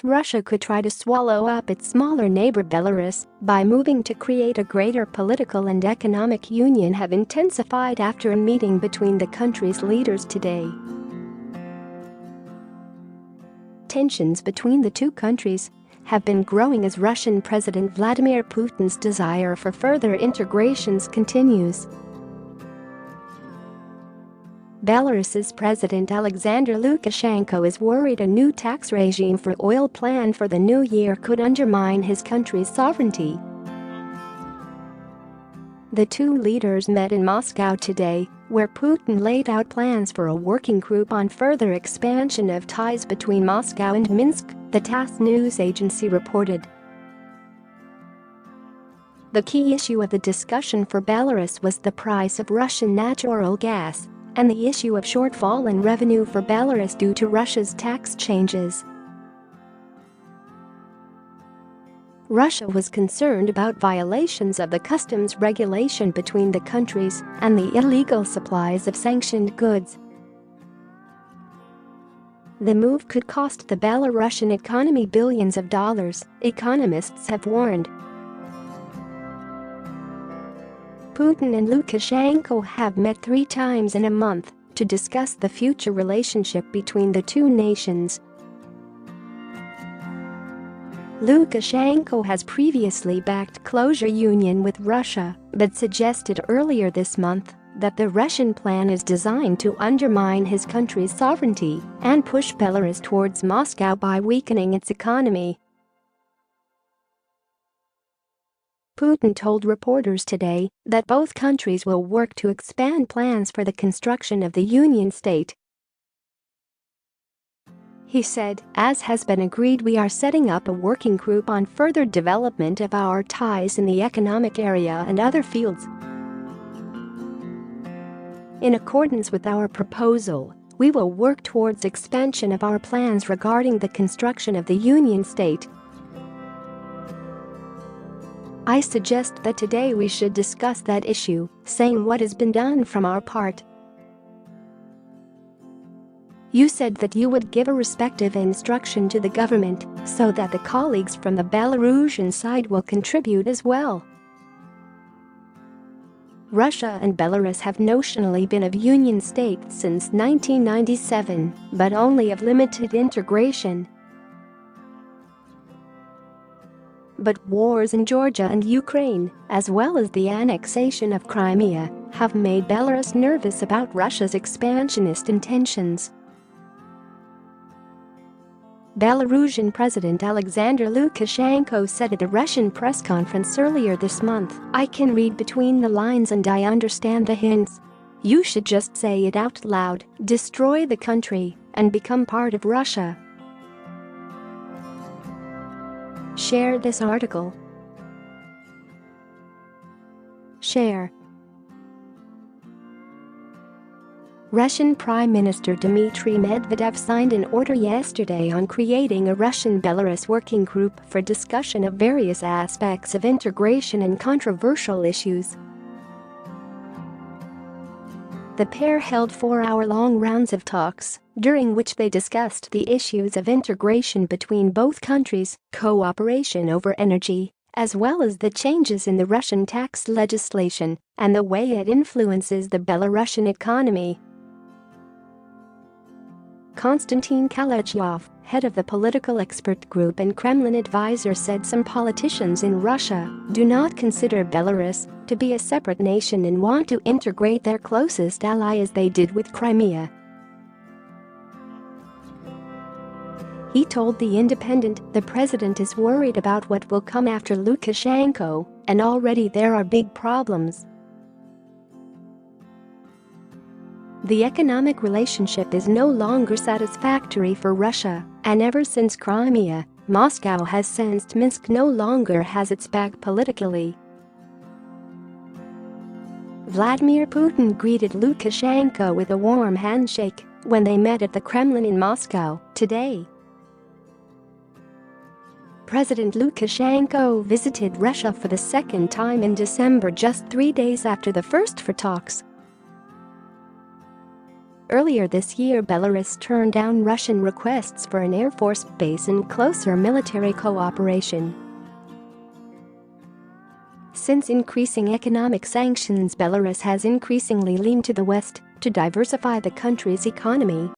Russia could try to swallow up its smaller neighbor Belarus by moving to create a greater political and economic union have intensified after a meeting between the country's leaders today. Tensions between the two countries have been growing as Russian President Vladimir Putin's desire for further integrations continues. Belarus's President Alexander Lukashenko is worried a new tax regime for oil planned for the new year could undermine his country's sovereignty. The two leaders met in Moscow today, where Putin laid out plans for a working group on further expansion of ties between Moscow and Minsk, the TASS news agency reported. The key issue of the discussion for Belarus was the price of Russian natural gas and the issue of shortfall in revenue for Belarus due to Russia's tax changes. Russia was concerned about violations of the customs regulation between the countries and the illegal supplies of sanctioned goods. The move could cost the Belarusian economy billions of dollars, economists have warned. Putin and Lukashenko have met 3 times in a month to discuss the future relationship between the two nations. Lukashenko has previously backed closer union with Russia, but suggested earlier this month that the Russian plan is designed to undermine his country's sovereignty and push Belarus towards Moscow by weakening its economy. Putin told reporters today that both countries will work to expand plans for the construction of the Union state. He said, as has been agreed, we are setting up a working group on further development of our ties in the economic area and other fields. In accordance with our proposal, we will work towards expansion of our plans regarding the construction of the Union state. I suggest that today we should discuss that issue, saying what has been done from our part. You said that you would give a respective instruction to the government so that the colleagues from the Belarusian side will contribute as well. Russia and Belarus have notionally been of union states since 1997, but only of limited integration. But wars in Georgia and Ukraine, as well as the annexation of Crimea, have made Belarus nervous about Russia's expansionist intentions. Belarusian President Alexander Lukashenko said at a Russian press conference earlier this month, "I can read between the lines and I understand the hints. You should just say it out loud, destroy the country, and become part of Russia." Share this article. Share. Russian Prime Minister Dmitry Medvedev signed an order yesterday on creating a Russian-Belarus working group for discussion of various aspects of integration and controversial issues. The pair held 4-hour-long rounds of talks, during which they discussed the issues of integration between both countries, cooperation over energy, as well as the changes in the Russian tax legislation and the way it influences the Belarusian economy. Konstantin Kalachev, head of the political expert group and Kremlin advisor, said some politicians in Russia do not consider Belarus to be a separate nation and want to integrate their closest ally as they did with Crimea. He told The Independent the president is worried about what will come after Lukashenko, and already there are big problems. The economic relationship is no longer satisfactory for Russia, and ever since Crimea, Moscow has sensed Minsk no longer has its back politically. Vladimir Putin greeted Lukashenko with a warm handshake when they met at the Kremlin in Moscow today. President Lukashenko visited Russia for the second time in December, just 3 days after the first for talks. Earlier this year, Belarus turned down Russian requests for an air force base and closer military cooperation. Since increasing economic sanctions, Belarus has increasingly leaned to the West to diversify the country's economy.